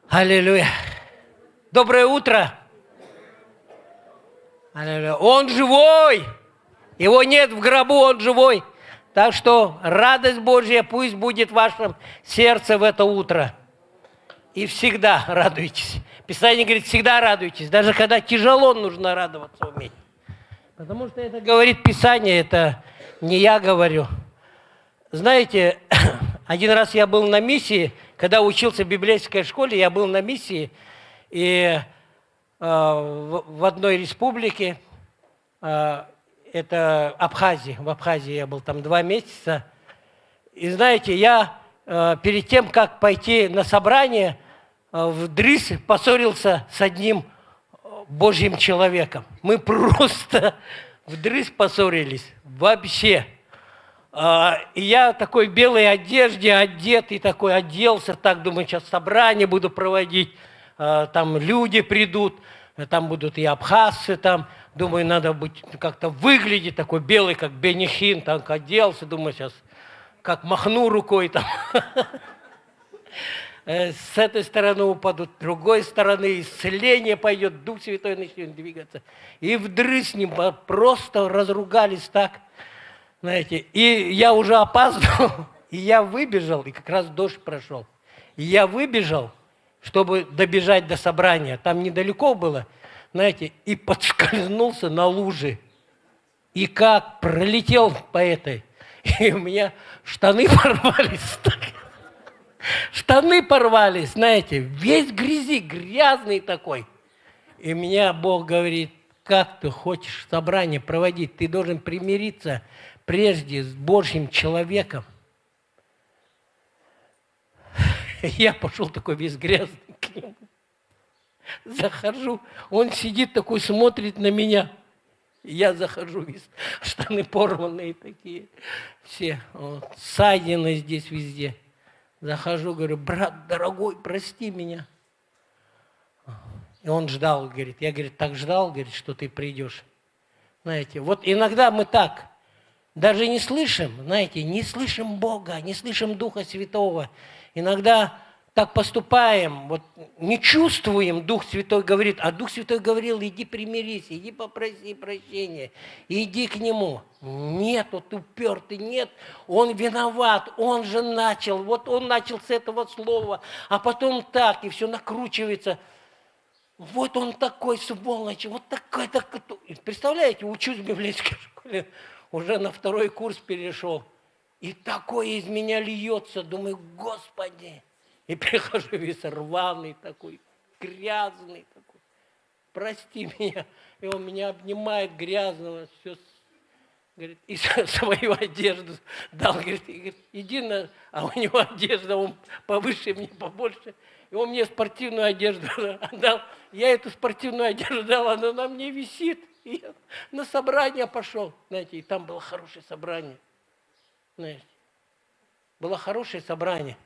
Аллилуйя. Доброе утро. Аллилуйя. Он живой. Его нет в гробу, он живой. Так что радость Божья пусть будет в вашем сердце в это утро. И всегда радуйтесь. Писание говорит, всегда радуйтесь. Даже когда тяжело, нужно радоваться уметь. Потому что это говорит Писание, это не я говорю. Знаете, один раз я был на миссии, когда учился в библейской школе, я был на миссии, и в одной республике, это Абхазия, в Абхазии я был там 2 месяца. И знаете, я перед тем, как пойти на собрание, в Дрис поссорился с одним Божьим человеком. Мы просто в Дрис поссорились, вообще. И я такой в белой одежде, одет, и такой оделся, так, думаю, сейчас собрание буду проводить, там люди придут, там будут и абхазцы, там, думаю, надо быть как-то выглядеть, такой белый, как Бенни Хинн, так оделся, думаю, сейчас как махну рукой там. С этой стороны упадут, с другой стороны исцеление пойдет, Дух Святой начнет двигаться. И вдрызг с ним просто разругались так, знаете. И я уже опаздывал, и я выбежал, и как раз дождь прошел. И я выбежал, чтобы добежать до собрания. Там недалеко было, знаете, и подскользнулся на луже. И как пролетел по этой, и у меня штаны порвались. Штаны порвались, знаете, весь в грязи, грязный такой. И меня Бог говорит, как ты хочешь собрание проводить, ты должен примириться прежде с Божьим человеком. Я пошел такой весь грязный к нему. Захожу, он сидит такой, смотрит на меня. Я захожу, весь штаны порванные такие, все, вот, ссадины здесь везде. Захожу, говорю, брат дорогой, прости меня. И он ждал, говорит, я, говорит, так ждал, говорит, что ты придешь. Знаете, вот иногда мы так, даже не слышим, знаете, не слышим Бога, не слышим Духа Святого. Иногда так поступаем, вот не чувствуем, Дух Святой говорит, а Дух Святой говорил, иди примирись, иди попроси прощения, иди к Нему. Нет, вот упертый, нет, он виноват, он же начал, вот он начал с этого слова, а потом так, и все накручивается. Вот он такой сволочь, вот такой. Представляете, учусь в библейской школе, уже на 2-й курс перешел, и такое из меня льется, думаю, Господи. И прихожу весь рваный такой, грязный такой. Прости меня. И он меня обнимает грязного, все, говорит, и свою одежду дал. Говорит, иди на... А у него одежда, он повыше, мне побольше. И он мне спортивную одежду дал. Я эту спортивную одежду дал, она на мне висит. И я на собрание пошел. Знаете, и там было хорошее собрание. Знаете, было хорошее собрание.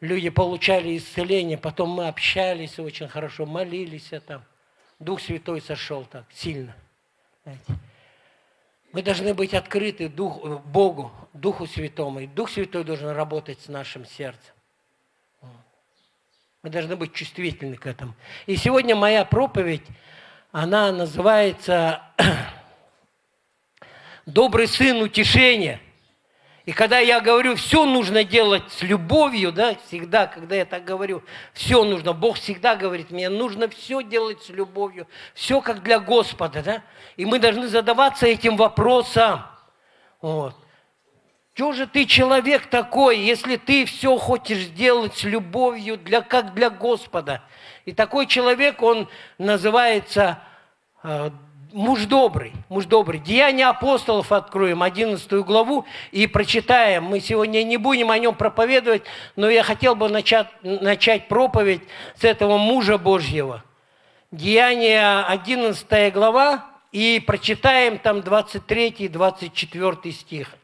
Люди получали исцеление, потом мы общались очень хорошо, молились там. Дух Святой сошел так сильно. Знаете. Мы должны быть открыты Богу, Духу Святому. И Дух Святой должен работать с нашим сердцем. Мы должны быть чувствительны к этому. И сегодня моя проповедь, она называется «Добрый сын утешения». И когда я говорю, все нужно делать с любовью, да, всегда, когда я так говорю, все нужно, Бог всегда говорит мне, нужно все делать с любовью, все как для Господа, да, и мы должны задаваться этим вопросом, вот. Что же ты человек такой, если ты все хочешь делать с любовью, как для Господа? И такой человек, он называется муж добрый, муж добрый. Деяния апостолов откроем, 11 главу, и прочитаем. Мы сегодня не будем о нем проповедовать, но я хотел бы начать проповедь с этого мужа Божьего. Деяния 11 глава, и прочитаем там 23-24 стих.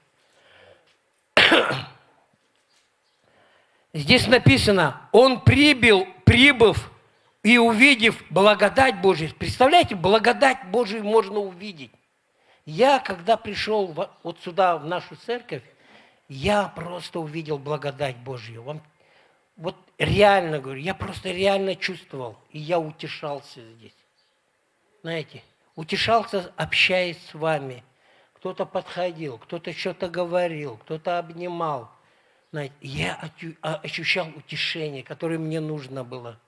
Здесь написано, он прибыв, и увидев благодать Божию, представляете, благодать Божию можно увидеть. Я, когда пришел вот сюда, в нашу церковь, я просто увидел благодать Божью. Вот реально говорю, я просто реально чувствовал, и я утешался здесь. Знаете, утешался, общаясь с вами. Кто-то подходил, кто-то что-то говорил, кто-то обнимал. Знаете, я ощущал утешение, которое мне нужно было.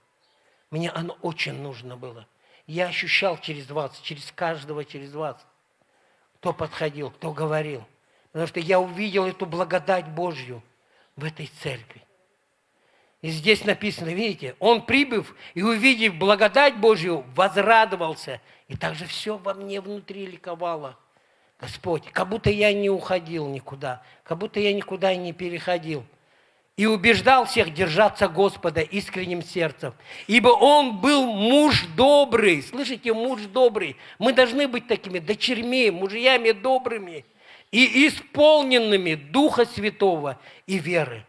Мне оно очень нужно было. Я ощущал через вас, через каждого, через вас, кто подходил, кто говорил. Потому что я увидел эту благодать Божью в этой церкви. И здесь написано, видите, он, прибыв и увидев благодать Божью, возрадовался. И также все во мне внутри ликовало. Господь, как будто я не уходил никуда, как будто я никуда не переходил. И убеждал всех держаться Господа искренним сердцем. Ибо он был муж добрый. Слышите, муж добрый. Мы должны быть такими дочерьми, мужьями добрыми и исполненными Духа Святого и веры.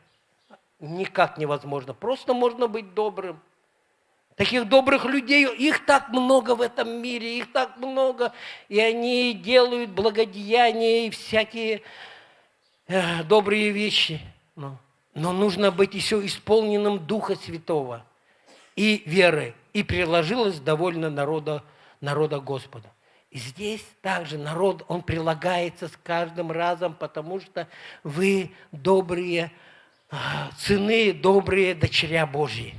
Никак невозможно. Просто можно быть добрым. Таких добрых людей, их так много в этом мире, их так много. И они делают благодеяния и всякие добрые вещи. Но нужно быть еще исполненным Духа Святого и веры. И приложилось довольно народа Господа. И здесь также народ, он прилагается с каждым разом, потому что вы добрые сыны, добрые дочеря Божьи,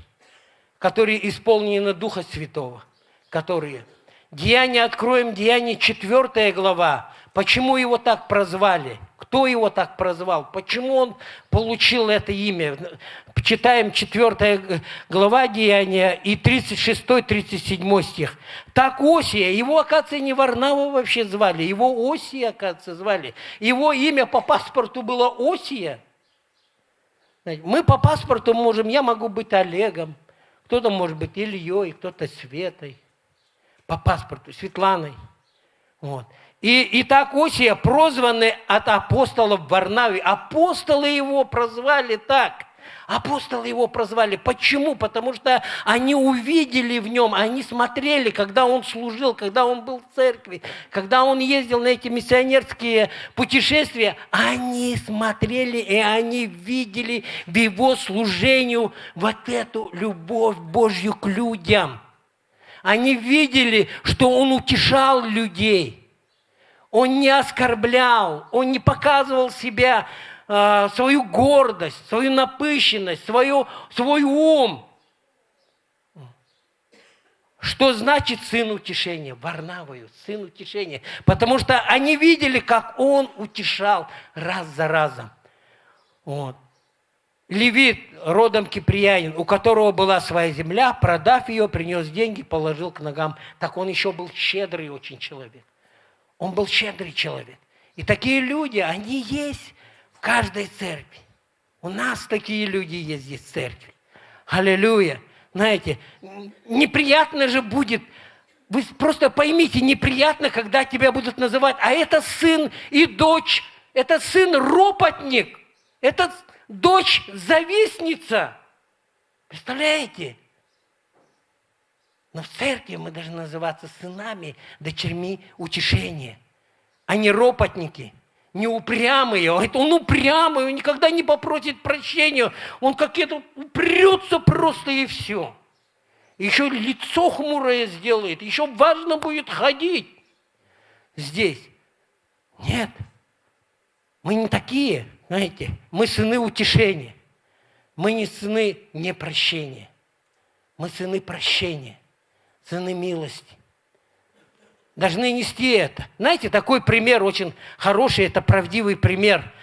которые исполнены Духа Святого, которые... Деяния откроем, Деяния 4 глава. Почему его так прозвали? Кто его так прозвал? Почему он получил это имя? Читаем 4 глава Деяния и 36-37 стих. Так Осия, его, оказывается, не Варнава вообще звали, его Осия, оказывается, звали. Его имя по паспорту было Осия. Мы по паспорту можем, я могу быть Олегом, кто-то может быть Ильей, кто-то Светой. По паспорту, Светланой. Вот. И так Осия, прозванный от апостолов в Варнаве, апостолы его прозвали так. Апостолы его прозвали. Почему? Потому что они увидели в нем, они смотрели, когда он служил, когда он был в церкви, когда он ездил на эти миссионерские путешествия, они смотрели и они видели в его служении вот эту любовь Божью к людям. Они видели, что он утешал людей. Он не оскорблял, он не показывал себя, свою гордость, свою напыщенность, свой ум. Что значит сын утешения? Варнавою, сын утешения. Потому что они видели, как он утешал раз за разом. Вот. Левит, родом киприянин, у которого была своя земля, продав ее, принес деньги, положил к ногам. Так он еще был щедрый очень человек. Он был щедрый человек. И такие люди, они есть в каждой церкви. У нас такие люди есть здесь в церкви. Аллилуйя. Знаете, неприятно же будет, вы просто поймите, неприятно, когда тебя будут называть, а это сын и дочь, это сын ропотник, это дочь завистница. Представляете? Но в церкви мы должны называться сынами, дочерьми утешения, а не ропотники, не упрямые. Он упрямый, он никогда не попросит прощения. Он как-то упрется просто и все. Еще лицо хмурое сделает, еще важно будет ходить здесь. Нет, мы не такие, знаете, мы сыны утешения. Мы не сыны непрощения. Мы сыны прощения. Сыны милости. Должны нести это. Знаете, такой пример очень хороший, это правдивый пример.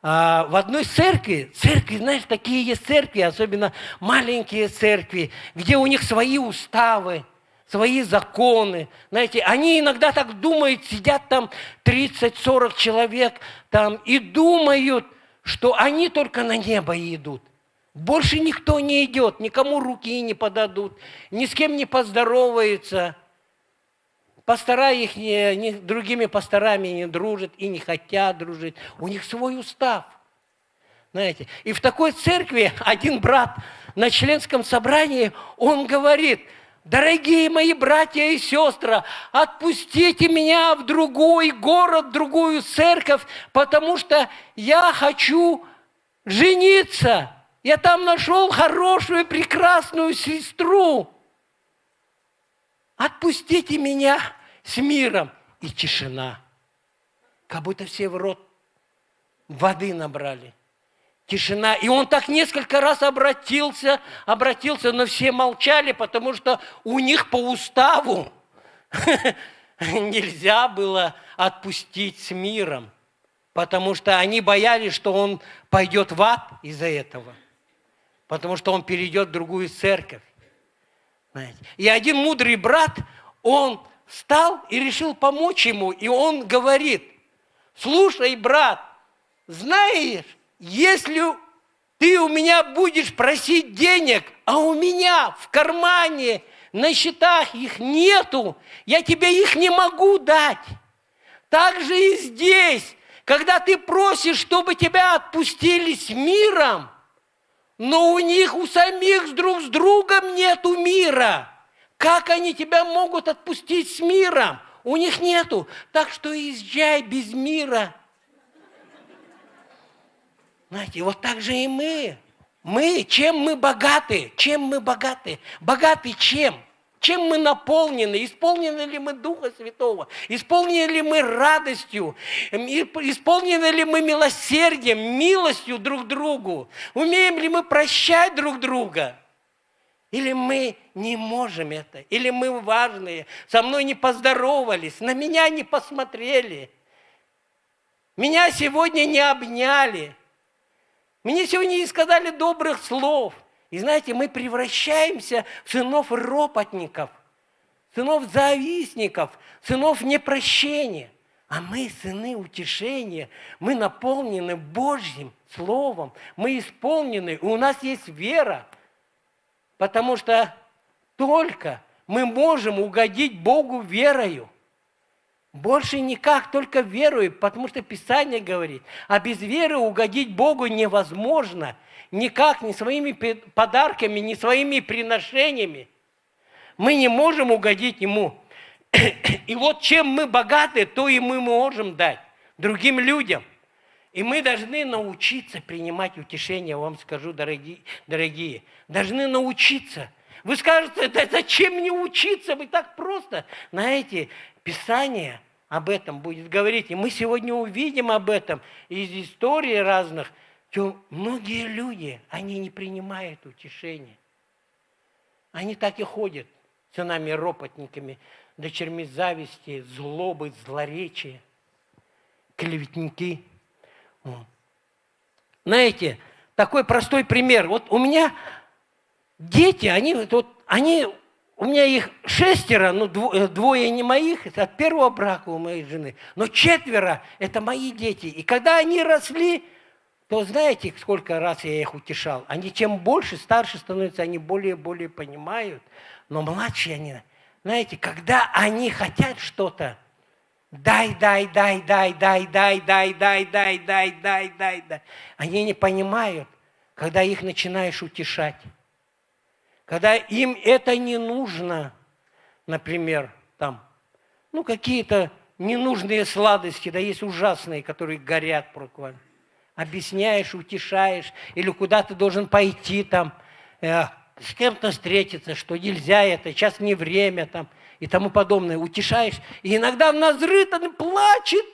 В одной церкви, знаешь, такие есть церкви, особенно маленькие церкви, где у них свои уставы, свои законы. Знаете, они иногда так думают, сидят там 30-40 человек там и думают, что они только на небо идут. Больше никто не идет, никому руки не подадут, ни с кем не поздороваются. Пастора их другими пасторами не дружат и не хотят дружить. У них свой устав. Знаете, и в такой церкви один брат на членском собрании, он говорит: дорогие мои братья и сестры, отпустите меня в другой город, в другую церковь, потому что я хочу жениться. Я там нашел хорошую, прекрасную сестру. Отпустите меня с миром. И тишина. Как будто все в рот воды набрали. Тишина. И он так несколько раз обратился, но все молчали, потому что у них по уставу нельзя было отпустить с миром, потому что они боялись, что он пойдет в ад из-за этого, потому что он перейдет в другую церковь. Знаете. И один мудрый брат, он встал и решил помочь ему, и он говорит: слушай, брат, знаешь, если ты у меня будешь просить денег, а у меня в кармане, на счетах их нету, я тебе их не могу дать. Так же и здесь, когда ты просишь, чтобы тебя отпустили с миром, но у них, у самих друг с другом нету мира. Как они тебя могут отпустить с миром? У них нету. Так что езжай без мира. Знаете, вот так же и мы. Чем мы богаты? Чем мы богаты? Богаты чем? Чем мы наполнены? Исполнены ли мы Духа Святого? Исполнены ли мы радостью? Исполнены ли мы милосердием, милостью друг другу? Умеем ли мы прощать друг друга? Или мы не можем это? Или мы важные? Со мной не поздоровались, на меня не посмотрели. Меня сегодня не обняли. Мне сегодня не сказали добрых слов. И знаете, мы превращаемся в сынов ропотников, сынов завистников, сынов непрощения. А мы сыны утешения, мы наполнены Божьим Словом, мы исполнены, у нас есть вера, потому что только мы можем угодить Богу верою. Больше никак, только верою, потому что Писание говорит, а без веры угодить Богу невозможно. Никак, ни своими подарками, ни своими приношениями. Мы не можем угодить Ему. И вот чем мы богаты, то и мы можем дать другим людям. И мы должны научиться принимать утешение, я вам скажу, дорогие. Должны научиться. Вы скажете, да зачем мне учиться? Вы так просто. Знаете, Писание об этом будет говорить. И мы сегодня увидим об этом из истории разных, что многие люди, они не принимают утешения. Они так и ходят сынами-ропотниками, дочерьми зависти, злобы, злоречия, клеветники. Знаете, такой простой пример. Вот у меня дети, у меня их 6, но двое не моих, это от первого брака у моей жены, но 4 это мои дети. И когда они росли, то знаете, сколько раз я их утешал? Они чем больше, старше становятся, они более и более понимают. Но младшие они, знаете, когда они хотят что-то, дай. Они не понимают, когда их начинаешь утешать. Когда им это не нужно, например, там, какие-то ненужные сладости, да есть ужасные, которые горят буквально. Объясняешь, утешаешь, или куда ты должен пойти там, с кем-то встретиться, что нельзя это, сейчас не время там, и тому подобное. Утешаешь, и иногда назрыт, он плачет.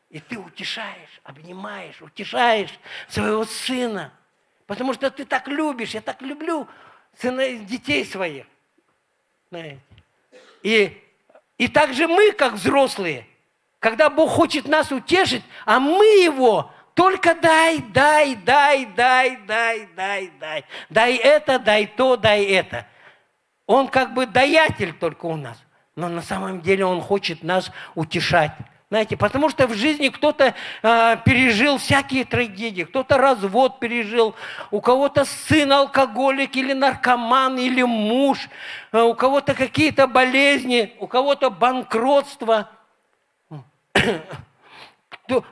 И ты утешаешь, обнимаешь, утешаешь своего сына. Потому что ты так любишь, я так люблю детей своих. Знаете. И также мы, как взрослые, когда Бог хочет нас утешить, а мы Его только дай. Дай это, дай то, дай это. Он как бы даятель только у нас. Но на самом деле Он хочет нас утешать. Знаете, потому что в жизни кто-то пережил всякие трагедии, кто-то развод пережил, у кого-то сын алкоголик или наркоман, или муж, у кого-то какие-то болезни, у кого-то банкротство,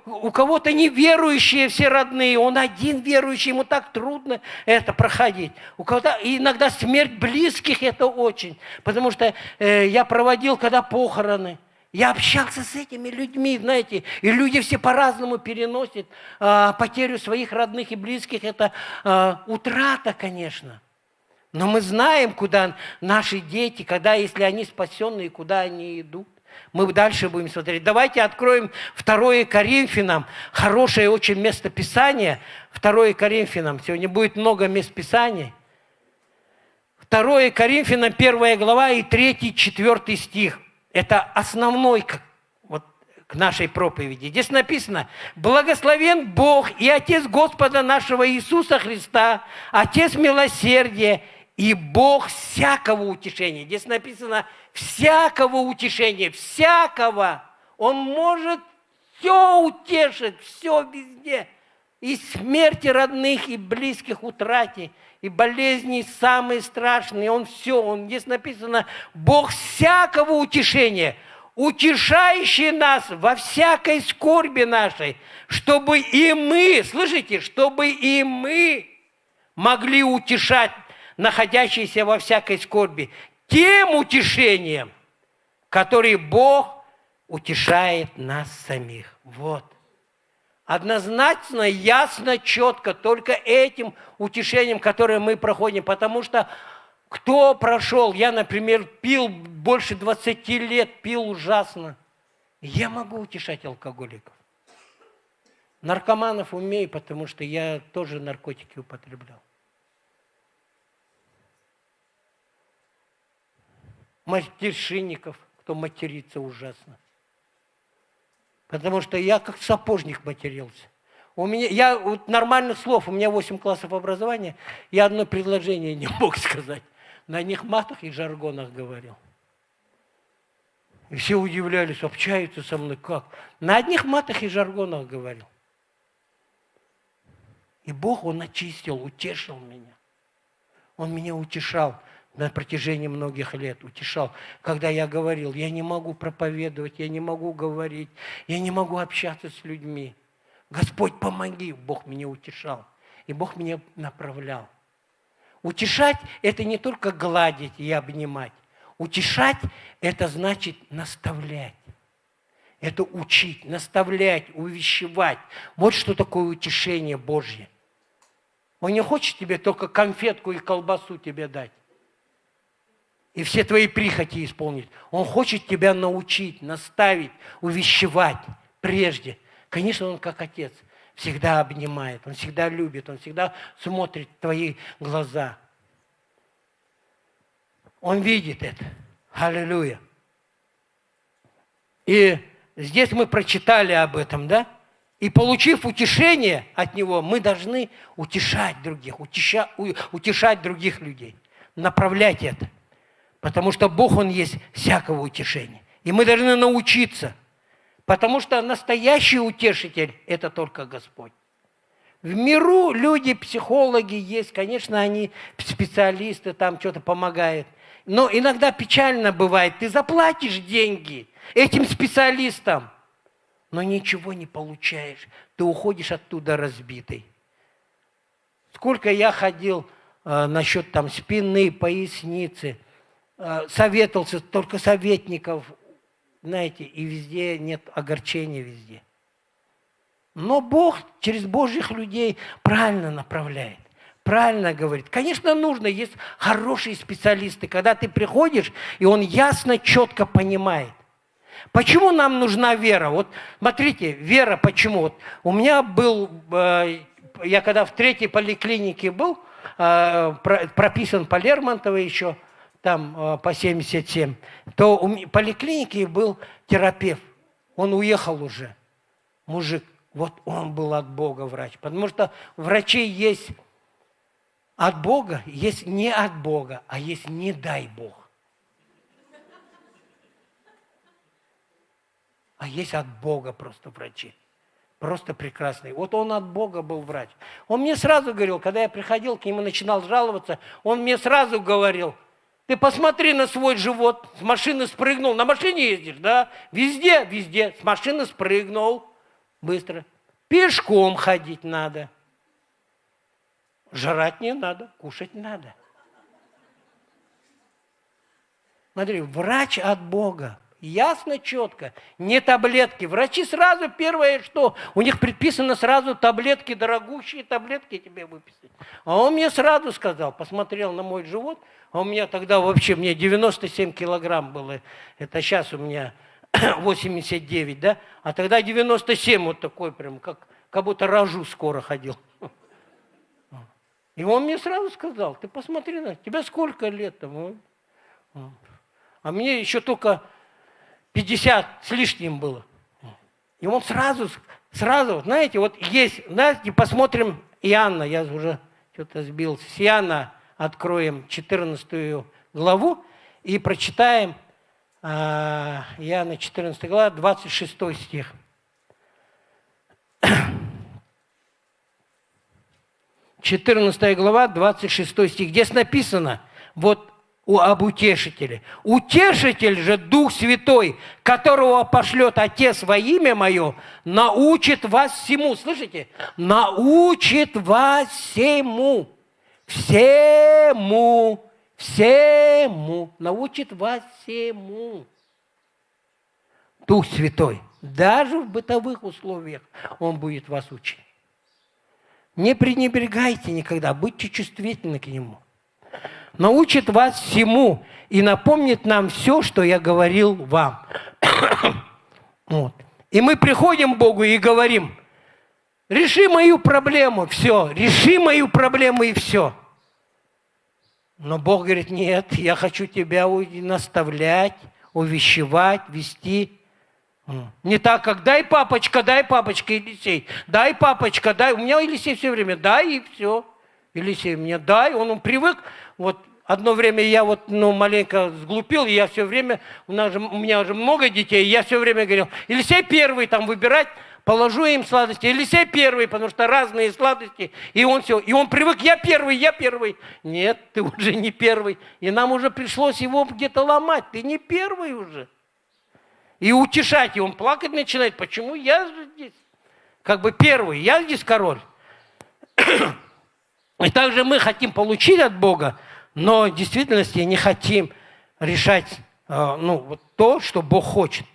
у кого-то неверующие все родные, он один верующий, ему так трудно это проходить. У кого-то иногда смерть близких это очень, потому что я проводил когда похороны. Я общался с этими людьми, знаете, и люди все по-разному переносят потерю своих родных и близких. Это утрата, конечно. Но мы знаем, куда наши дети, когда, если они спасенные, куда они идут. Мы дальше будем смотреть. Давайте откроем 2 Коринфянам. Хорошее очень место Писания. 2 Коринфянам. Сегодня будет много мест Писаний. 2 Коринфянам, 1 глава и 3-4 стих. Это основной вот, к нашей проповеди. Здесь написано: «Благословен Бог и Отец Господа нашего Иисуса Христа, Отец милосердия и Бог всякого утешения». Здесь написано «всякого утешения», «всякого». Он может все утешить, все везде. И смерти родных, и близких утрате, и болезни самые страшные. Он все, здесь написано «Бог всякого утешения, утешающий нас во всякой скорби нашей, чтобы и мы, слышите, чтобы и мы могли утешать находящиеся во всякой скорби тем утешением, который Бог утешает нас самих». Вот. Однозначно, ясно, четко, только этим утешением, которое мы проходим. Потому что кто прошел, я, например, пил больше 20 лет, пил ужасно. Я могу утешать алкоголиков. Наркоманов умею, потому что я тоже наркотики употреблял. Матершинников, кто матерится ужасно. Потому что я как сапожник матерился. Я вот нормальных слов, у меня 8 классов образования, я одно предложение не мог сказать. На одних матах и жаргонах говорил. И все удивлялись, общаются со мной как? На одних матах и жаргонах говорил. И Бог, Он очистил, утешил меня. Он меня утешал на протяжении многих лет, утешал. Когда я говорил, я не могу проповедовать, я не могу говорить, я не могу общаться с людьми. Господь, помоги. Бог меня утешал. И Бог меня направлял. Утешать – это не только гладить и обнимать. Утешать – это значит наставлять. Это учить, наставлять, увещевать. Вот что такое утешение Божье. Он не хочет тебе только конфетку и колбасу тебе дать. И все твои прихоти исполнить. Он хочет тебя научить, наставить, увещевать прежде. Конечно, Он как отец всегда обнимает, Он всегда любит, Он всегда смотрит в твои глаза. Он видит это. Аллилуйя. И здесь мы прочитали об этом, да? И получив утешение от Него, мы должны утешать других, утешать других людей, направлять это. Потому что Бог, Он есть всякого утешения. И мы должны научиться. Потому что настоящий утешитель – это только Господь. В миру люди, психологи есть, конечно, они специалисты, там что-то помогают. Но иногда печально бывает, ты заплатишь деньги этим специалистам, но ничего не получаешь. Ты уходишь оттуда разбитый. Сколько я ходил насчет там спины, поясницы, советовался, только советников, знаете, и везде нет огорчения везде. Но Бог через Божьих людей правильно направляет, правильно говорит. Конечно, нужно, есть хорошие специалисты, когда ты приходишь, и он ясно, четко понимает. Почему нам нужна вера? Вот смотрите, вера почему? Вот у меня был, я когда в 3-й поликлинике был, прописан по Лермонтовой еще, там по 77, то в поликлинике был терапевт. Он уехал уже, мужик. Вот он был от Бога врач. Потому что врачей есть от Бога, есть не от Бога, а есть не дай Бог. А есть от Бога просто врачи. Просто прекрасный. Вот он от Бога был врач. Он мне сразу говорил, когда я приходил к нему, начинал жаловаться, он мне сразу говорил: ты посмотри на свой живот, с машины спрыгнул, на машине ездишь, да? Везде, везде, с машины спрыгнул, быстро. Пешком ходить надо. Жрать не надо, кушать надо. Смотри, врач от Бога. Ясно, четко. Не таблетки. Врачи сразу первое, что у них предписано сразу таблетки, дорогущие таблетки тебе выписать. А он мне сразу сказал, посмотрел на мой живот, а у меня тогда вообще, мне 97 килограмм было. Это сейчас у меня 89, да? А тогда 97 вот такой прям, как будто рожу скоро ходил. И он мне сразу сказал, ты посмотри на тебя сколько лет там. А мне еще только 50 с лишним было. И он сразу, знаете, вот есть, знаете, посмотрим Иоанна, я уже что-то сбился, с Иоанна откроем 14 главу и прочитаем Иоанна 14 глава, 26 стих. 14 глава, 26 стих. Здесь написано, вот, об утешителе. Утешитель же, Дух Святой, которого пошлет Отец во имя Мое, научит вас всему. Слышите? Научит вас всему. Всему. Научит вас всему. Дух Святой. Даже в бытовых условиях Он будет вас учить. Не пренебрегайте никогда, будьте чувствительны к Нему. Научит вас всему и напомнит нам все, что я говорил вам. Вот. И мы приходим к Богу и говорим, реши мою проблему, все, реши мою проблему и все. Но Бог говорит, нет, я хочу тебя наставлять, увещевать, вести. Не так, как дай папочка, Елисей, дай папочка, дай. У меня Елисей все время, дай и все. Елисей мне дай, он привык. Вот одно время я маленько сглупил, и я все время, у меня уже много детей, и я все время говорил, Елисей первый там выбирать, положу им сладости. Елисей первый, потому что разные сладости, и он привык, я первый. Нет, ты уже не первый. И нам уже пришлось его где-то ломать, ты не первый уже. И утешать, и он плакать начинает. Почему я же здесь? Как бы первый, я здесь король. И также мы хотим получить от Бога, но в действительности не хотим решать то, что Бог хочет.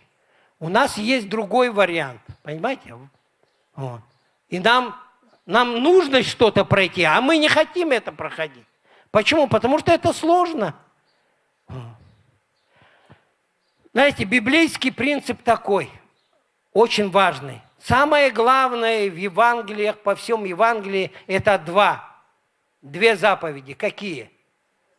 У нас есть другой вариант, понимаете? Вот. И нам нужно что-то пройти, а мы не хотим это проходить. Почему? Потому что это сложно. Знаете, библейский принцип такой, очень важный. Самое главное в Евангелиях, по всем Евангелии, это две заповеди. Какие?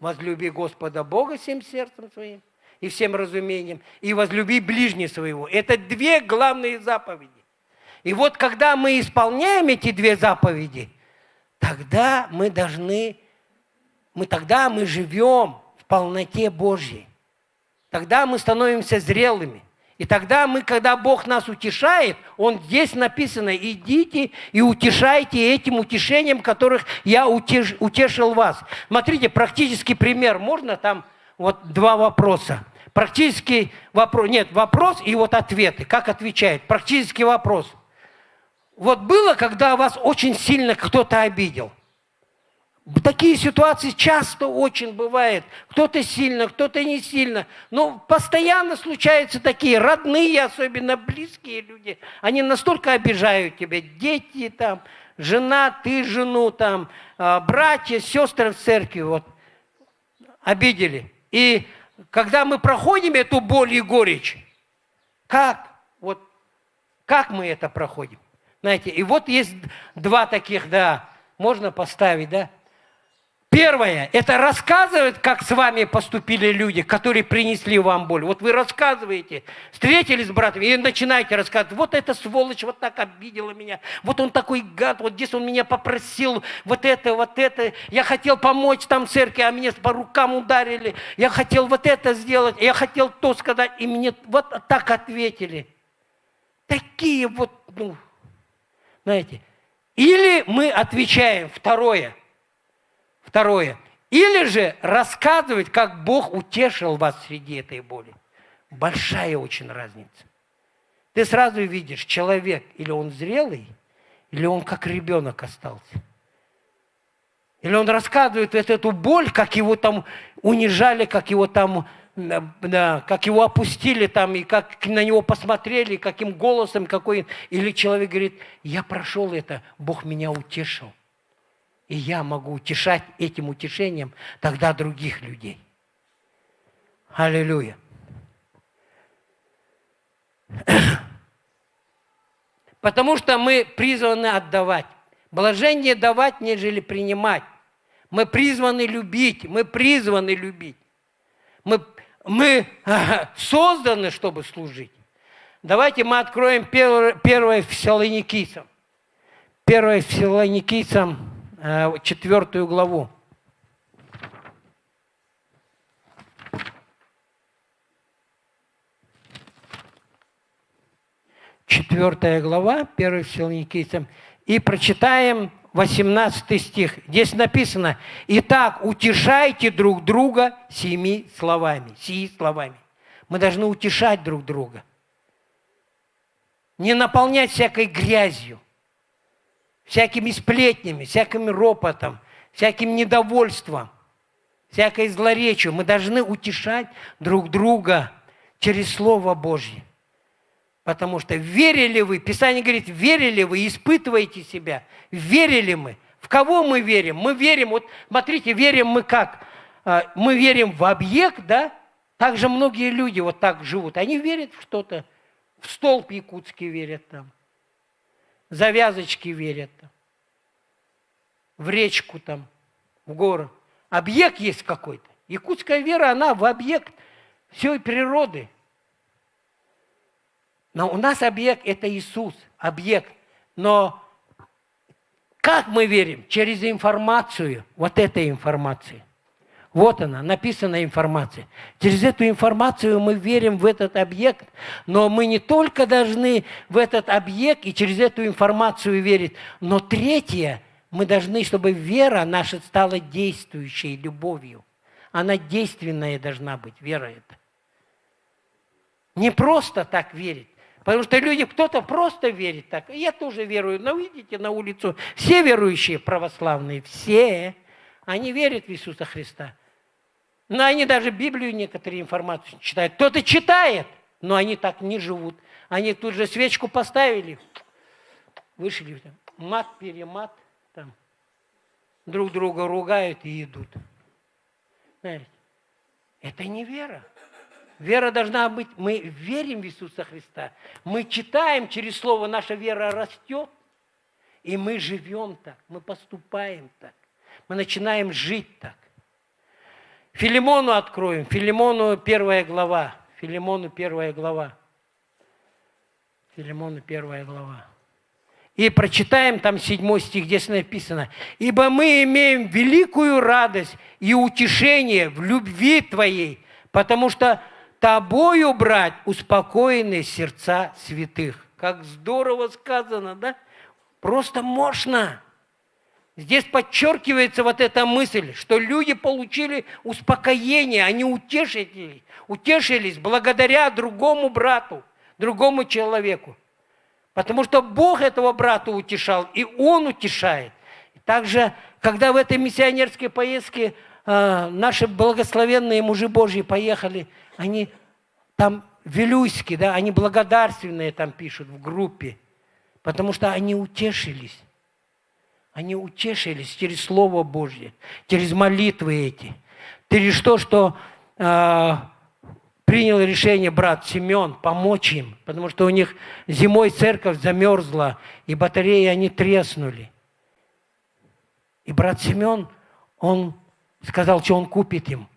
Возлюби Господа Бога всем сердцем своим и всем разумением, и возлюби ближнего своего. Это две главные заповеди. И вот когда мы исполняем эти две заповеди, тогда мы живем в полноте Божьей. Тогда мы становимся зрелыми. И тогда когда Бог нас утешает, здесь написано, идите и утешайте этим утешением, которых я утешил вас. Смотрите, практический пример. Можно там два вопроса? Практический вопрос. Нет, вопрос и ответы. Как отвечает? Практический вопрос. Было, когда вас очень сильно кто-то обидел. Такие ситуации часто очень бывают. Кто-то сильно, кто-то не сильно. Но постоянно случаются такие родные, особенно близкие люди. Они настолько обижают тебя. Дети, жена, ты жену, братья, сестры в церкви. Обидели. И когда мы проходим эту боль и горечь, как мы это проходим? Знаете, и есть два таких, можно поставить, Первое, это рассказывать, как с вами поступили люди, которые принесли вам боль. Вы рассказываете, встретились с братом и начинаете рассказывать, эта сволочь так обидела меня, он такой гад, здесь он меня попросил, это, я хотел помочь там в церкви, а меня по рукам ударили, я хотел это сделать, я хотел то сказать, и мне так ответили. Такие знаете. Или мы отвечаем, второе. Или же рассказывать, как Бог утешил вас среди этой боли. Большая очень разница. Ты сразу видишь, человек, или он зрелый, или он как ребенок остался. Или он рассказывает эту боль, как его унижали, как его да, как его опустили там, и как на него посмотрели, каким голосом, какой... Или человек говорит, я прошел это, Бог меня утешил. И я могу утешать этим утешением тогда других людей. Аллилуйя. Потому что мы призваны отдавать. Блажение давать, нежели принимать. Мы призваны любить. Мы призваны любить. Мы созданы, чтобы служить. Давайте мы откроем 1 Фессалоникийцам. 1 Фессалоникийцам, 4 главу. 4 глава, 1 Фессалоникийцам, и прочитаем 18 стих. Здесь написано: «Итак, утешайте друг друга семи словами». Сии словами. Мы должны утешать друг друга. Не наполнять всякой грязью, всякими сплетнями, всяким ропотом, всяким недовольством, всякой злоречью. Мы должны утешать друг друга через Слово Божье. Потому что верили вы, Писание говорит, верили вы, испытываете себя, верили мы. В кого мы верим? Мы верим, вот смотрите, верим мы как? Мы верим в объект, да? Также многие люди вот так живут. Они верят в что-то. В столб якутский верят там. Завязочки верят там. В речку там, в гору. Объект есть какой-то. Якутская вера, она в объект всей природы. Но у нас объект – это Иисус, объект. Но как мы верим? Через информацию, вот этой информации. Вот она, написана информация. Через эту информацию мы верим в этот объект, но мы не только должны в этот объект и через эту информацию верить, но третье, мы должны, чтобы вера наша стала действующей любовью. Она действенная должна быть, вера эта. Не просто так верить. Потому что люди, кто-то просто верит так. Я тоже верую. Но видите, на улицу все верующие православные, все, они верят в Иисуса Христа. Но они даже Библию некоторые информацию читают. Кто-то читает, но они так не живут. Они тут же свечку поставили, вышли, мат-перемат, там, друг друга ругают и идут. Знаете, это не вера. Вера должна быть, мы верим в Иисуса Христа, мы читаем через Слово, наша вера растет, и мы живем так, мы поступаем так, мы начинаем жить так. Филимону откроем, Филимону 1 глава, Филимону 1 глава, Филимону 1 глава. И прочитаем там 7 стих, здесь написано: «Ибо мы имеем великую радость и утешение в любви Твоей, потому что Тобою, брать, успокоены сердца святых». Как здорово сказано, да? Просто мощно. Здесь подчеркивается вот эта мысль, что люди получили успокоение, они утешились благодаря другому брату, другому человеку. Потому что Бог этого брата утешал, и Он утешает. Также, когда в этой миссионерской поездке наши благословенные мужи Божьи поехали, они там вилюйские, да, они благодарственные там пишут в группе, потому что они утешились. Они утешились через Слово Божье, через молитвы эти, через то, что принял решение брат Семен помочь им, потому что у них зимой церковь замерзла, и батареи они треснули. И брат Семен, он сказал, что он купит им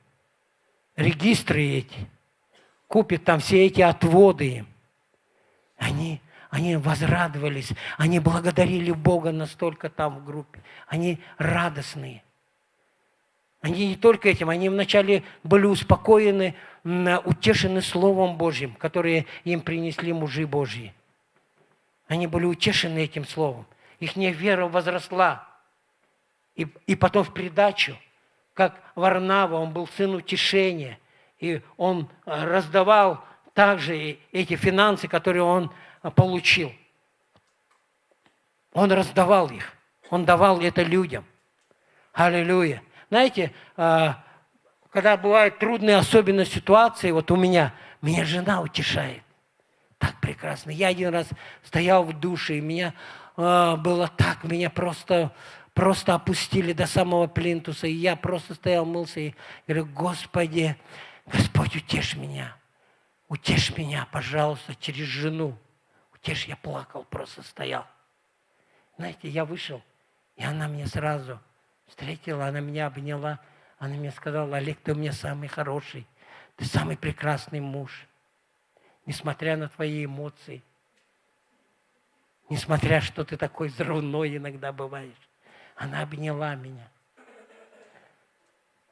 регистры эти, купит там все эти отводы им. Они возрадовались, они благодарили Бога настолько там в группе. Они радостные. Они не только этим, они вначале были успокоены, утешены Словом Божьим, которое им принесли мужи Божьи. Они были утешены этим Словом. Их вера возросла. И потом в придачу, как Варнава, он был сын утешения. И он раздавал также эти финансы, которые он получил. Он раздавал их. Он давал это людям. Аллилуйя. Знаете, когда бывают трудные, особенно ситуации, вот у меня жена утешает. Так прекрасно. Я один раз стоял в душе, и меня было так, меня просто опустили до самого плинтуса, и я просто стоял, мылся, и говорю: Господи, Господь, утешь меня, пожалуйста, через жену. Утешь, я плакал, просто стоял. Знаете, я вышел, и она меня сразу встретила, она меня обняла, она мне сказала: Олег, ты у меня самый хороший, ты самый прекрасный муж. Несмотря на твои эмоции, несмотря, что ты такой взрывной иногда бываешь. Она обняла меня.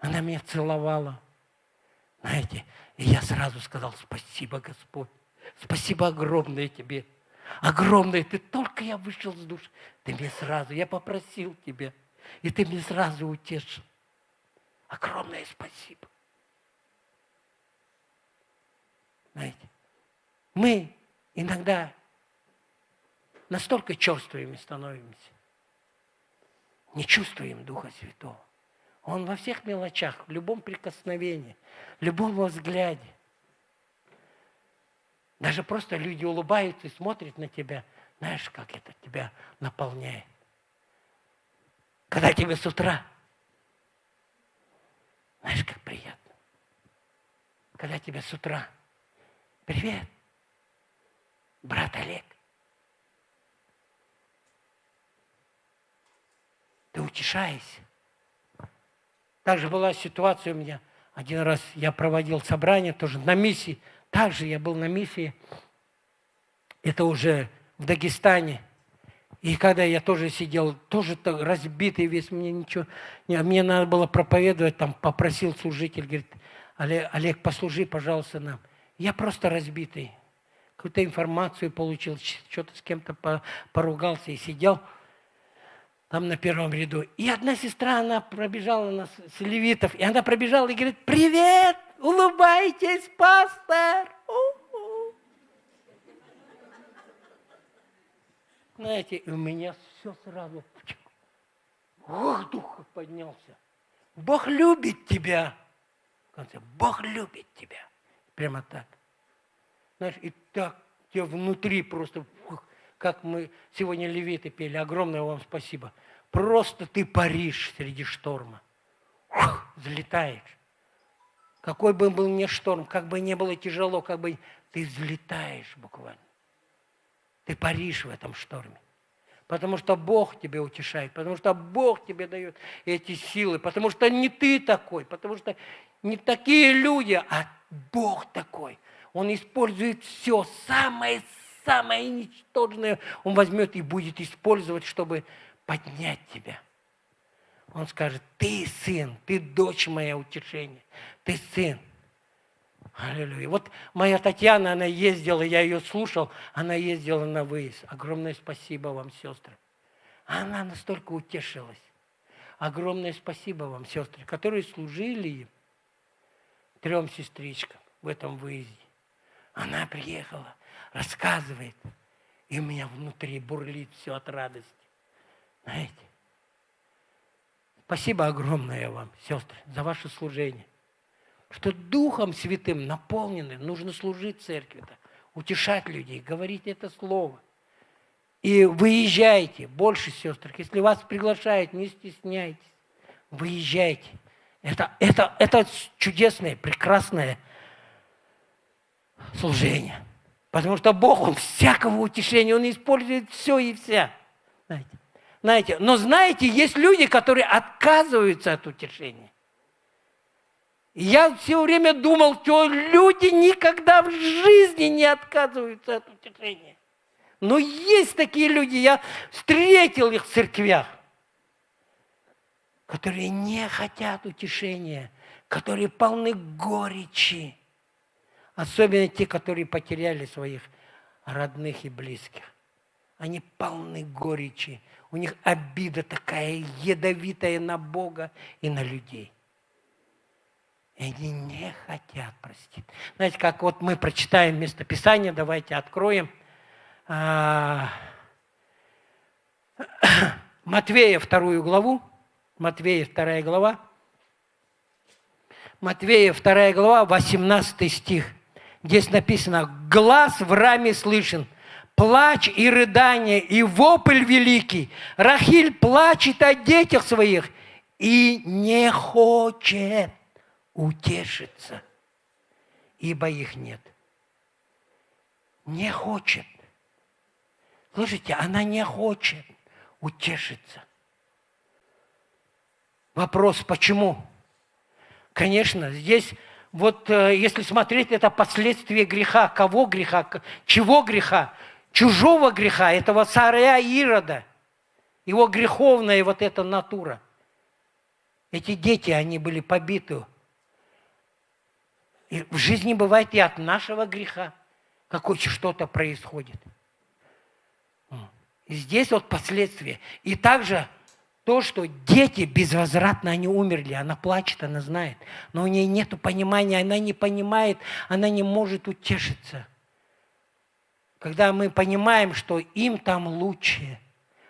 Она меня целовала. Знаете, и я сразу сказал: спасибо, Господь. Спасибо огромное тебе. Огромное. Ты только я вышел с души, ты мне сразу, я попросил тебя, и ты мне сразу утешил. Огромное спасибо. Знаете, мы иногда настолько черствыми становимся, не чувствуем Духа Святого. Он во всех мелочах, в любом прикосновении, в любом взгляде. Даже просто люди улыбаются и смотрят на тебя. Знаешь, как это тебя наполняет? Когда тебе с утра, знаешь, как приятно. Когда тебе с утра: привет, брат Олег. Ты утешаешься. Также была ситуация у меня. Один раз я проводил собрание тоже на миссии. Также я был на миссии. Это уже в Дагестане. И когда я тоже сидел, тоже разбитый весь, мне надо было проповедовать, там попросил служитель, говорит: Олег, послужи, пожалуйста, нам. Я просто разбитый. Какую-то информацию получил, что-то с кем-то поругался и сидел там на первом ряду. И одна сестра, она пробежала нас с левитов, и она пробежала и говорит: привет, улыбайтесь, пастор. У-у. Знаете, и у меня все сразу, дух поднялся. Бог любит тебя. В конце: Бог любит тебя. Прямо так. Знаешь, и так тебе внутри просто, как мы сегодня левиты пели, огромное вам спасибо. Просто ты паришь среди шторма. Взлетаешь. Какой бы был ни шторм, как бы ни было тяжело, как бы ты взлетаешь буквально. Ты паришь в этом шторме. Потому что Бог тебя утешает, потому что Бог тебе дает эти силы, потому что не ты такой, потому что не такие люди, а Бог такой. Он использует все, самое ничтожное, Он возьмет и будет использовать, чтобы поднять тебя. Он скажет: ты сын, ты дочь моя утешение, ты сын. Аллилуйя. Вот моя Татьяна, она ездила, я ее слушал, она ездила на выезд. Огромное спасибо вам, сестры. Она настолько утешилась. Огромное спасибо вам, сестры, которые служили 3 сестричкам в этом выезде. Она приехала, рассказывает, и у меня внутри бурлит все от радости. Знаете? Спасибо огромное вам, сестры, за ваше служение. Что Духом Святым наполнены, нужно служить церкви-то, утешать людей, говорить это слово. И выезжайте, больше, сестры, если вас приглашают, не стесняйтесь, выезжайте. Это чудесное, прекрасное служение. Потому что Бог, Он всякого утешения, Он использует все и вся. Знаете, но знаете, есть люди, которые отказываются от утешения. Я все время думал, что люди никогда в жизни не отказываются от утешения. Но есть такие люди, я встретил их в церквях, которые не хотят утешения, которые полны горечи. Особенно те, которые потеряли своих родных и близких. Они полны горечи. У них обида такая ядовитая на Бога и на людей. И они не хотят простить. Знаете, как вот мы прочитаем местописание, давайте откроем. Матвея 2 главу. Матвея 2 глава. Матвея, 2 глава, 18 стих. Здесь написано: «Глас в раме слышен, плач и рыдание, и вопль великий. Рахиль плачет о детях своих и не хочет утешиться, ибо их нет». Не хочет. Слышите, она не хочет утешиться. Вопрос, почему? Конечно, здесь вот если смотреть, это последствия греха. Кого греха? Чего греха? Чужого греха, этого царя Ирода. Его греховная вот эта натура. Эти дети, они были побиты. И в жизни бывает и от нашего греха какое-то что-то происходит. И здесь вот последствия. И также то, что дети безвозвратно, они умерли. Она плачет, она знает. Но у нее нет понимания, она не понимает, она не может утешиться. Когда мы понимаем, что им там лучше,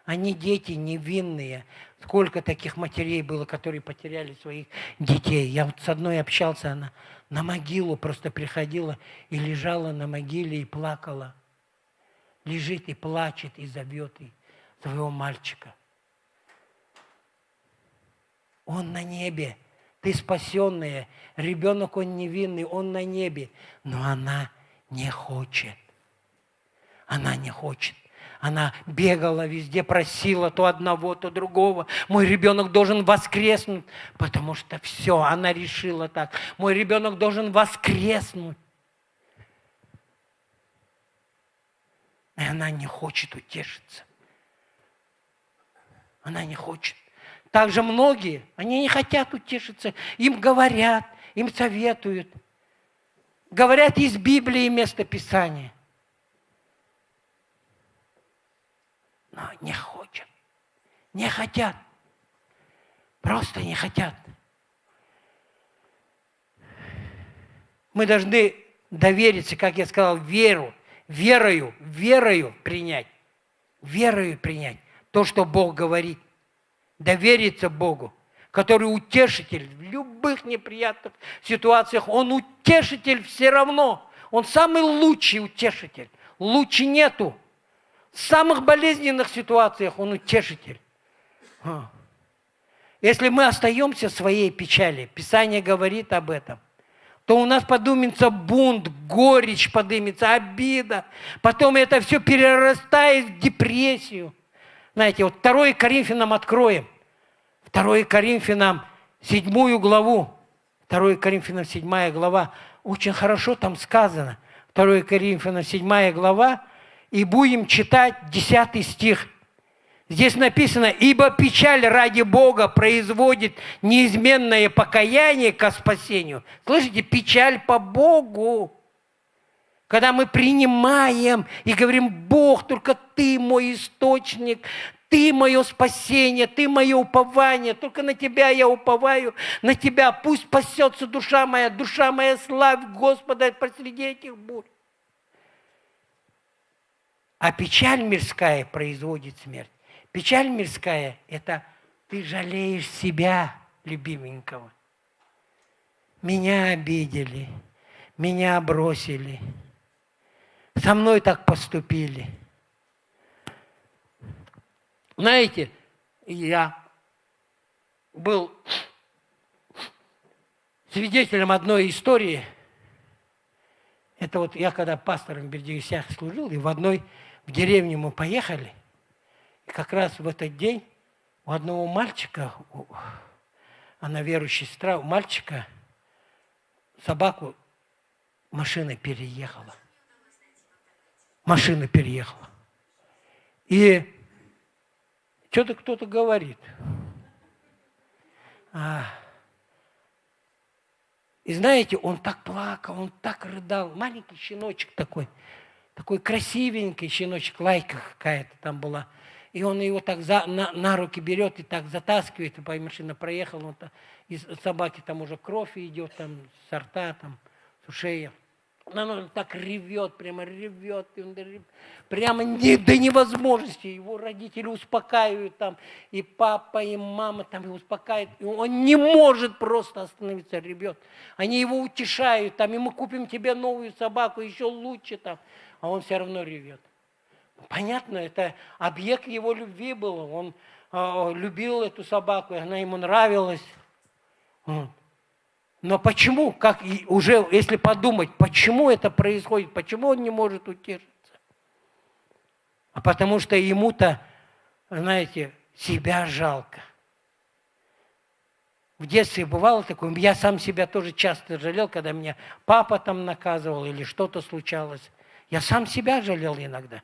они дети невинные. Сколько таких матерей было, которые потеряли своих детей. Я вот с одной общался, она на могилу просто приходила и лежала на могиле и плакала. Лежит и плачет, и зовет своего мальчика. Он на небе, ты спасенная, ребенок он невинный, он на небе. Но она не хочет. Она не хочет. Она бегала везде, просила то одного, то другого. Мой ребенок должен воскреснуть, потому что все, она решила так. Мой ребенок должен воскреснуть. И она не хочет утешиться. Она не хочет. Также многие, они не хотят утешиться. Им говорят, им советуют. Говорят из Библии место Писания. Но не хотят. Не хотят. Просто не хотят. Мы должны довериться, как я сказал, верою принять. Верою принять то, что Бог говорит. Довериться Богу, который утешитель в любых неприятных ситуациях. Он утешитель все равно. Он самый лучший утешитель. Лучше нету. В самых болезненных ситуациях он утешитель. Если мы остаемся в своей печали, Писание говорит об этом, то у нас поднимется бунт, горечь поднимется, обида. Потом это все перерастает в депрессию. Знаете, вот 2 Коринфянам откроем. 2 Коринфянам 7 главу. 2 Коринфянам 7 глава. Очень хорошо там сказано. 2 Коринфянам 7 глава. И будем читать 10 стих. Здесь написано: «Ибо печаль ради Бога производит неизменное покаяние ко спасению». Слышите? Печаль по Богу. Когда мы принимаем и говорим: «Бог, только Ты мой источник, Ты мое спасение, Ты мое упование, только на Тебя я уповаю, на Тебя пусть спасется душа моя, славь Господа посреди этих бурь». А печаль мирская производит смерть. Печаль мирская – это ты жалеешь себя, любименького. Меня обидели, меня бросили, со мной так поступили. Знаете, я был свидетелем одной истории. Это вот я когда пастором в Бердянске служил, и в деревню мы поехали, и как раз в этот день у одного мальчика, она верующая сестра, у мальчика собаку машина переехала. Машина переехала. И что-то кто-то говорит. И знаете, он так плакал, он так рыдал. Маленький щеночек такой красивенький щеночек, лайка какая-то там была. И он его так на руки берет и так затаскивает, и машина проехала, он из собаки там уже кровь идет, там, со рта, там, с ушей. Он так ревет, прямо ревет, прямо до невозможности. Его родители успокаивают там, и папа, и мама там его успокаивают. И он не может просто остановиться, ревет. Они его утешают, там, и мы купим тебе новую собаку, еще лучше там. А он все равно ревет. Понятно, это объект его любви был. Он любил эту собаку, и она ему нравилась. Но почему, как уже, если подумать, почему это происходит, почему он не может утешиться? А потому что ему-то, знаете, себя жалко. В детстве бывало такое, я сам себя тоже часто жалел, когда меня папа там наказывал или что-то случалось. Я сам себя жалел иногда.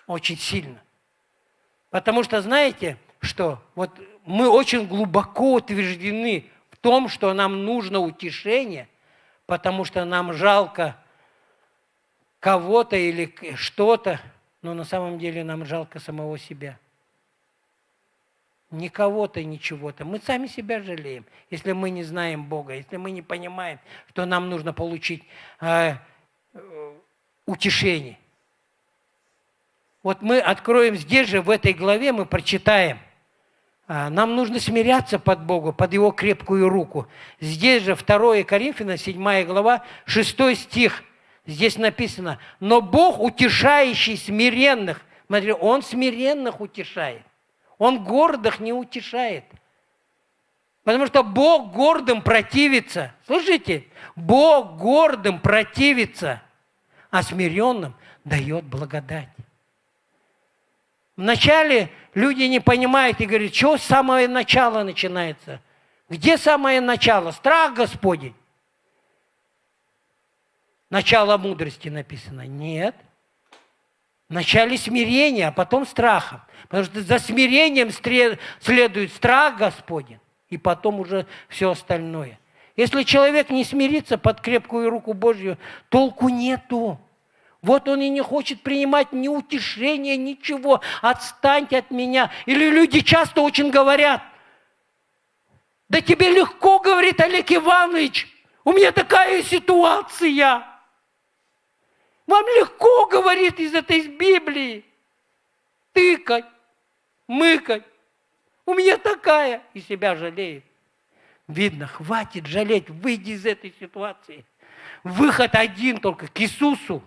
Очень сильно. Потому что, знаете, что вот мы очень глубоко утверждены в том, что нам нужно утешение, потому что нам жалко кого-то или что-то, но на самом деле нам жалко самого себя. Не кого-то, ничего-то. Мы сами себя жалеем, если мы не знаем Бога, если мы не понимаем, что нам нужно получить утешение. Вот мы откроем здесь же, в этой главе, мы прочитаем. Нам нужно смиряться под Бога, под Его крепкую руку. Здесь же 2 Коринфянам, 7 глава, 6 стих. Здесь написано: «Но Бог, утешающий смиренных». Смотри, Он смиренных утешает. Он гордых не утешает. Потому что Бог гордым противится. Слышите? Бог гордым противится, а смиренным дает благодать. Вначале люди не понимают и говорят, что с самого начала начинается? Где самое начало? Страх Господень. Начало мудрости написано. Нет. Вначале смирение, а потом страхом. Потому что за смирением следует страх Господень, и потом уже все остальное. Если человек не смирится под крепкую руку Божью, толку нету. Вот он и не хочет принимать ни утешения, ничего. Отстаньте от меня. Или люди часто очень говорят: да тебе легко, говорит Олег Иванович, у меня такая ситуация. Вам легко, говорит, из этой Библии тыкать, мыкать. У меня такая. И себя жалеет. Видно, хватит жалеть, выйди из этой ситуации. Выход один только к Иисусу.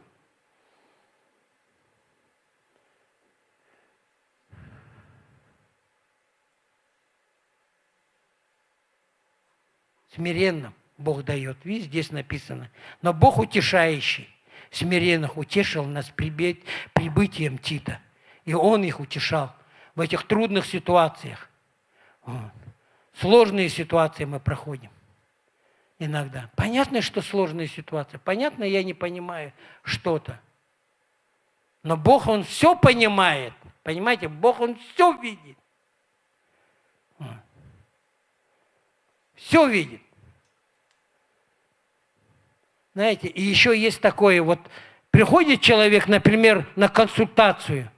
Смиренным Бог дает. Видите, здесь написано. Но Бог утешающий смиренных утешил нас прибытием Тита. И Он их утешал в этих трудных ситуациях. Вот. Сложные ситуации мы проходим иногда. Понятно, что сложные ситуации. Понятно, я не понимаю что-то. Но Бог, Он все понимает. Понимаете, Бог, Он все видит. Вот. Все видит. Знаете, и еще есть такое, вот приходит человек, например, на консультацию.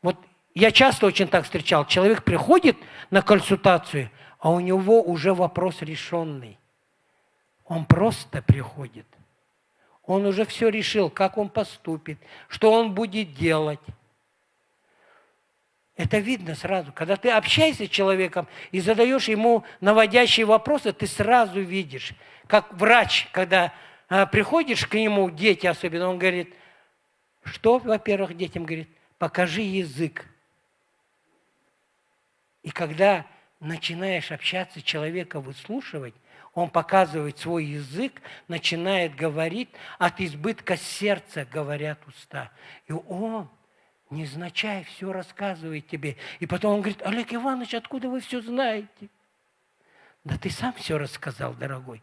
Вот я часто очень так встречал. Человек приходит на консультацию, а у него уже вопрос решенный. Он просто приходит. Он уже все решил, как он поступит, что он будет делать. Это видно сразу. Когда ты общаешься с человеком и задаешь ему наводящие вопросы, ты сразу видишь. Как врач, когда приходишь к нему, дети особенно, он говорит, что, во-первых, детям говорит, покажи язык. И когда начинаешь общаться, человека выслушивать, он показывает свой язык, начинает говорить, от избытка сердца говорят уста. И он, невзначай, все рассказывает тебе. И потом он говорит, Олег Иванович, откуда вы все знаете? Да ты сам все рассказал, дорогой.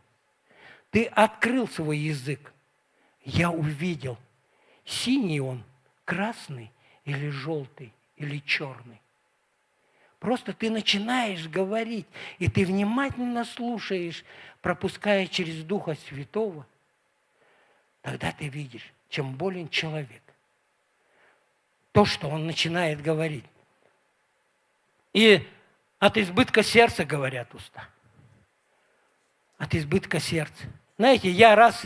Ты открыл свой язык. Я увидел, синий он, красный или желтый, или черный. Просто ты начинаешь говорить, и ты внимательно слушаешь, пропуская через Духа Святого. Тогда ты видишь, чем болен человек. То, что он начинает говорить. И от избытка сердца говорят уста. От избытка сердца. Знаете, я раз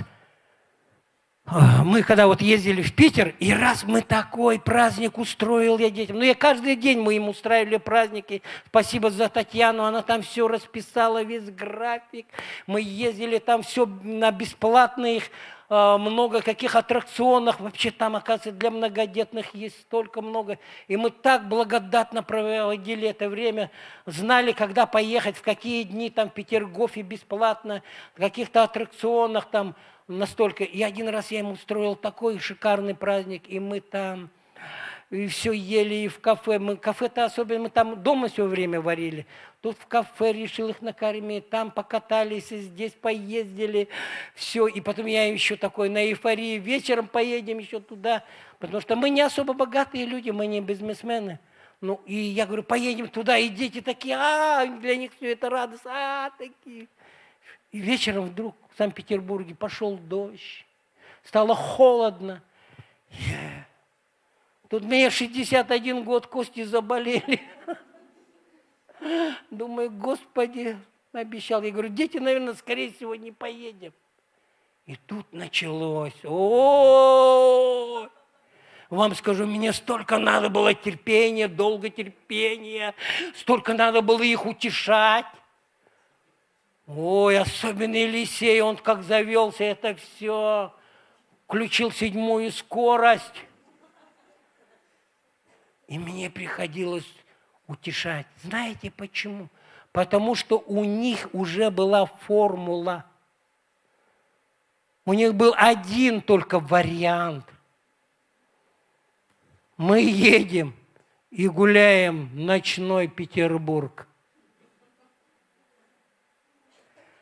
Мы когда вот ездили в Питер, и раз мы такой праздник устроил я детям. Ну, я каждый день мы им устраивали праздники. Спасибо за Татьяну, она там все расписала, весь график. Мы ездили там все на бесплатных, много каких аттракционов. Вообще там, оказывается, для многодетных есть столько много. И мы так благодатно проводили это время. Знали, когда поехать, в какие дни там в Петергофе бесплатно, в каких-то аттракционах там. Настолько. И один раз я ему устроил такой шикарный праздник, и мы там и все ели, и в кафе. Мы кафе-то особенно, мы там дома все время варили. Тут в кафе решил их накормить, там покатались, и здесь поездили. Все. И потом я еще такой на эйфории. Вечером поедем еще туда. Потому что мы не особо богатые люди, мы не бизнесмены. Ну, и я говорю, поедем туда, и дети такие, для них все это радость, такие. И вечером вдруг в Санкт-Петербурге пошел дождь, стало холодно. Тут мне 61 год, кости заболели. Думаю, Господи, обещал. Я говорю, дети, наверное, скорее всего, не поедем. И тут началось. Вам скажу, мне столько надо было терпения, долго терпения, столько надо было их утешать. Ой, особенно Елисей, он как завелся, это все, включил 7-ю скорость. И мне приходилось утешать. Знаете почему? Потому что у них уже была формула. У них был один только вариант. Мы едем и гуляем в ночной Петербург.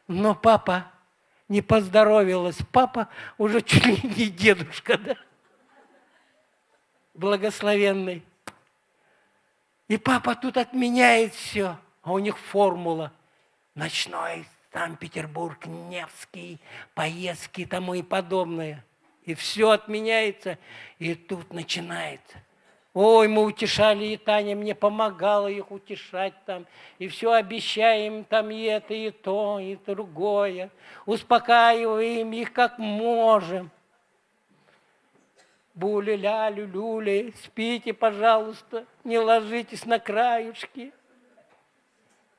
Но папа не поздоровилась. Папа уже чуть ли не дедушка, да? Благословенный. И папа тут отменяет все. А у них формула. Ночной Санкт-Петербург, Невский, поездки и тому и подобное. И все отменяется. И тут начинается. Ой, мы утешали, и Таня мне помогала их утешать там. И все обещаем там и это, и то, и другое. Успокаиваем их как можем. Буля-ля, люля, спите, пожалуйста, не ложитесь на краюшки.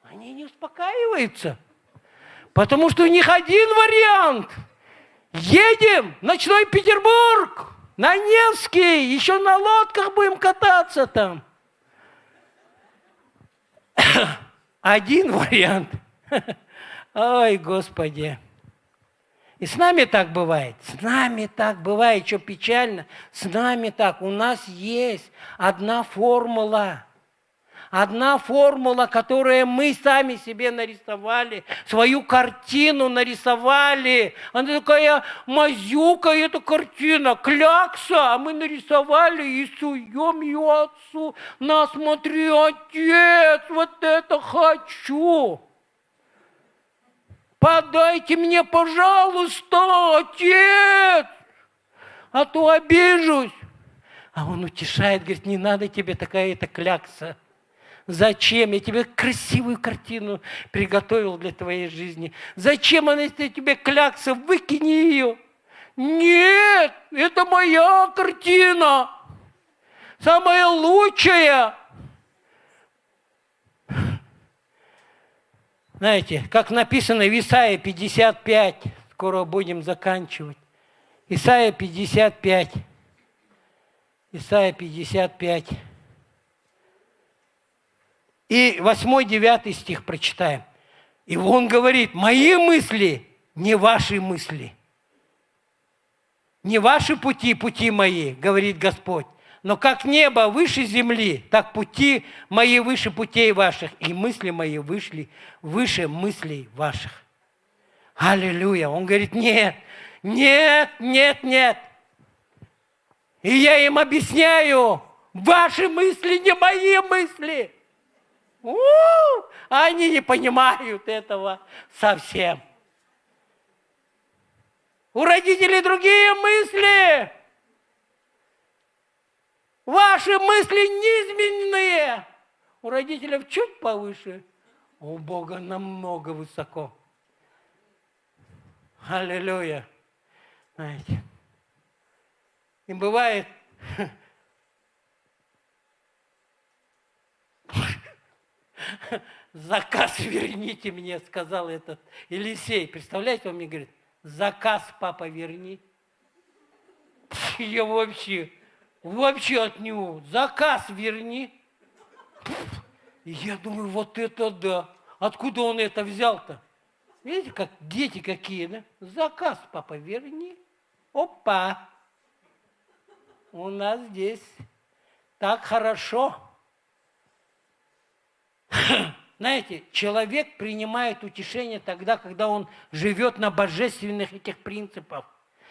Они не успокаиваются, потому что у них один вариант. Едем в ночной Петербург, на Невский, еще на лодках будем кататься там. Один вариант. Ой, Господи. И с нами так бывает. С нами так бывает, что печально. С нами так. У нас есть одна формула. Одна формула, которую мы сами себе нарисовали, свою картину нарисовали. Она такая мазюка, эта картина, клякса, а мы нарисовали и суем ее отцу. На, смотри, отец, вот это хочу. Подайте мне, пожалуйста, отец, а то обижусь. А он утешает, говорит, не надо тебе такая-то клякса. Зачем? Я тебе красивую картину приготовил для твоей жизни. Зачем она, если тебе клякса? Выкини ее. Нет, это моя картина. Самая лучшая. Знаете, как написано в Исаии 55, скоро будем заканчивать. Исаия 55. Исаия 55. И 8-9 стих прочитаем. И он говорит, мои мысли не ваши мысли. Не ваши пути, пути мои, говорит Господь. Но как небо выше земли, так пути мои выше путей ваших, и мысли мои вышли выше мыслей ваших. Аллилуйя. Он говорит, нет, нет, нет, нет. И я им объясняю, ваши мысли не мои мысли. Они не понимают этого совсем. У родителей другие мысли. Ваши мысли низменные. У родителей чуть повыше. У Бога намного высоко. Аллилуйя. Знаете. И бывает, заказ верните мне, сказал этот Елисей. Представляете, он мне говорит, заказ, папа, верни. Я вообще от него, заказ верни. И я думаю, вот это да. Откуда он это взял-то? Видите, как дети какие, да? Заказ, папа, верни. Опа! У нас здесь так хорошо. Знаете, человек принимает утешение тогда, когда он живет на божественных этих принципах.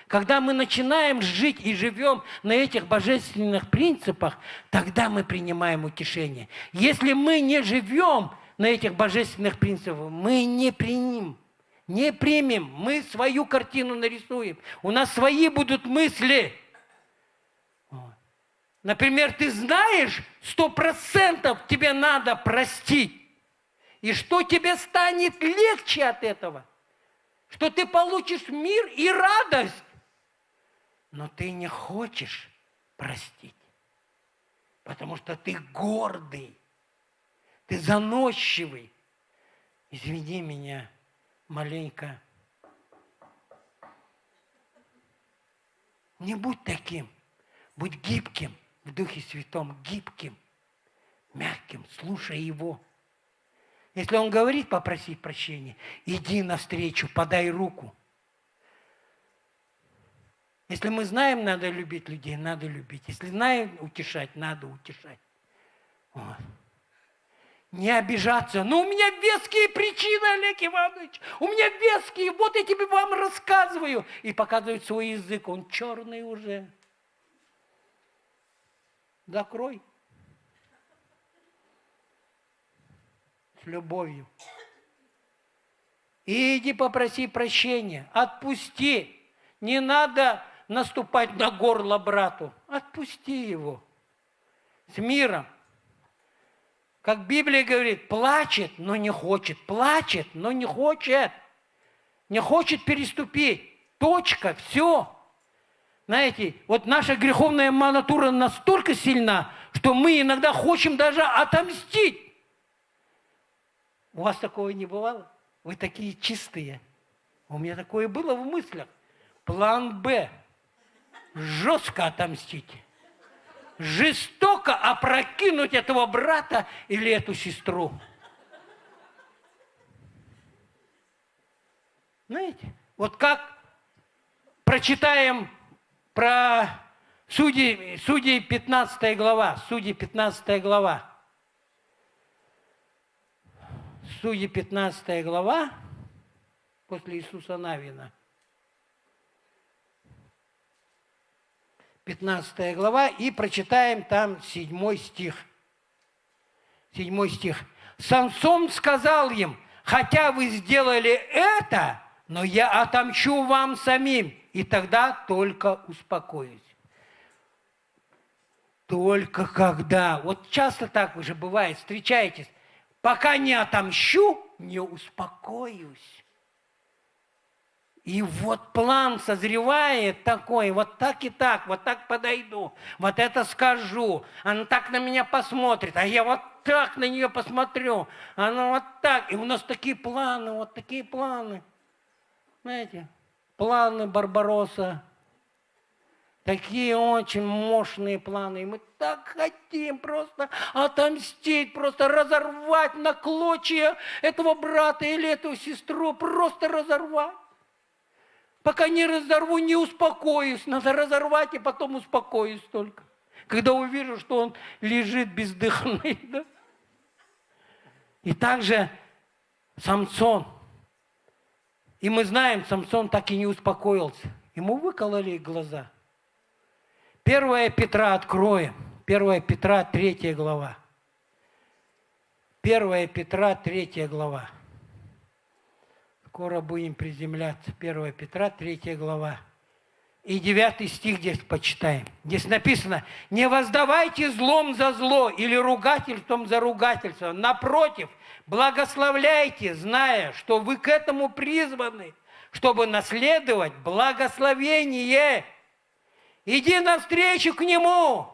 Когда мы начинаем жить и живем на этих божественных принципах, тогда мы принимаем утешение. Если мы не живем на этих божественных принципах, мы не примем, мы свою картину нарисуем. У нас свои будут мысли. Например, ты знаешь, 100% тебе надо простить. И что тебе станет легче от этого? Что ты получишь мир и радость. Но ты не хочешь простить. Потому что ты гордый. Ты заносчивый. Извини меня маленько. Не будь таким. Будь гибким в Духе Святом. Гибким, мягким. Слушай Его. Если Он говорит попросить прощения, иди навстречу, подай руку. Если мы знаем, надо любить людей, надо любить. Если знаем утешать, надо утешать. Вот. Не обижаться. Ну, у меня веские причины, Олег Иванович. У меня веские. Вот я тебе вам рассказываю. И показывает свой язык. Он черный уже. Закрой. С любовью. Иди попроси прощения. Отпусти. Не надо наступать на горло брату. Отпусти его. С миром. Как Библия говорит, плачет, но не хочет. Плачет, но не хочет. Не хочет переступить. Точка, все. Знаете, вот наша греховная натура настолько сильна, что мы иногда хотим даже отомстить. У вас такого не бывало? Вы такие чистые. У меня такое было в мыслях. План Б. Жестко отомстить. Жестоко опрокинуть этого брата или эту сестру. Знаете, вот как прочитаем про Судей 15 глава. Судей 15 глава. Судей 15 глава после Иисуса Навина. 15 глава, и прочитаем там 7 стих. 7 стих. Самсон сказал им, хотя вы сделали это, но я отомщу вам самим, и тогда только успокоюсь. Только когда. Вот часто так уже бывает, встречаетесь. Пока не отомщу, не успокоюсь. И вот план созревает такой, вот так и так, вот так подойду, вот это скажу, она так на меня посмотрит, а я вот так на нее посмотрю, она вот так. И у нас такие планы, вот такие планы. Знаете, планы Барбаросса, такие очень мощные планы. И мы так хотим просто отомстить, просто разорвать на клочья этого брата или эту сестру, просто разорвать. Пока не разорву, не успокоюсь. Надо разорвать, и потом успокоюсь только. Когда увижу, что он лежит бездыханный. Да? И также Самсон. И мы знаем, Самсон так и не успокоился. Ему выкололи глаза. 1 Петра откроем. 1 Петра, 3 глава. 1 Петра, 3 глава. Скоро будем приземляться. 1 Петра, 3 глава. И 9 стих здесь почитаем. Здесь написано, не воздавайте злом за зло или ругательством за ругательство. Напротив, благословляйте, зная, что вы к этому призваны, чтобы наследовать благословение Иди навстречу к Нему.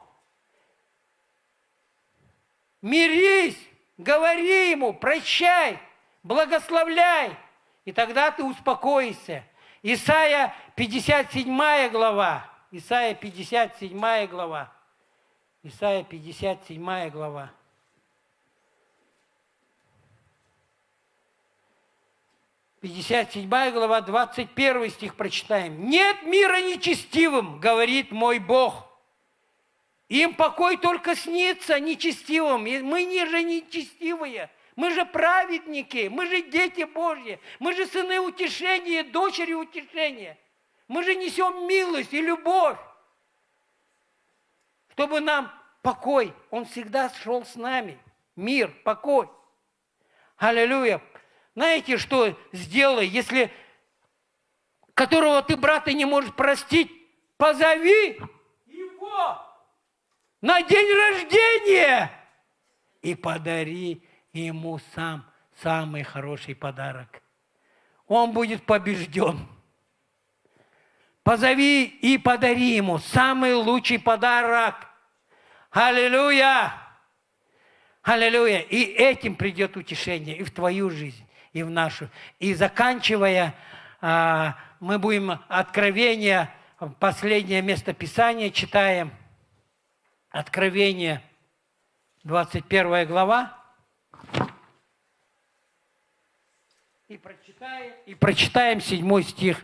Мирись, говори Ему, прощай, благословляй. И тогда ты успокоишься. Исайя 57 глава. Исайя 57 глава. Исайя 57 глава. Глава, 21 стих прочитаем. «Нет мира нечестивым, говорит мой Бог. Им покой только снится нечестивым. И мы же нечестивые, мы же праведники, мы же дети Божьи, мы же сыны утешения, дочери утешения. Мы же несем милость и любовь, чтобы нам покой, Он всегда шел с нами. Мир, покой. Аллилуйя. Знаете, что сделай, если которого ты брата не можешь простить, позови его на день рождения и подари ему самый хороший подарок. Он будет побежден. Позови и подари ему самый лучший подарок. Аллилуйя! Аллилуйя! И этим придет утешение и в твою жизнь, и в нашу. И заканчивая, мы будем Откровение, последнее место Писания читаем. Откровение, 21 глава. И прочитаем 7 стих.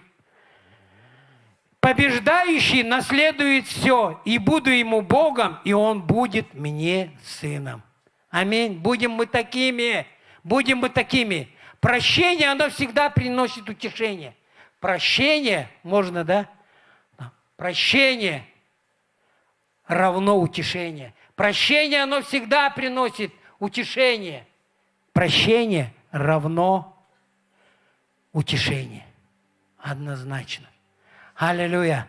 «Побеждающий наследует все, и буду ему Богом, и он будет мне сыном». Аминь. Будем мы такими. Будем мы такими. Прощение, оно всегда приносит утешение. Прощение, можно, да? Прощение равно утешение. Прощение, оно всегда приносит утешение. Прощение равно утешение. Однозначно. Аллилуйя.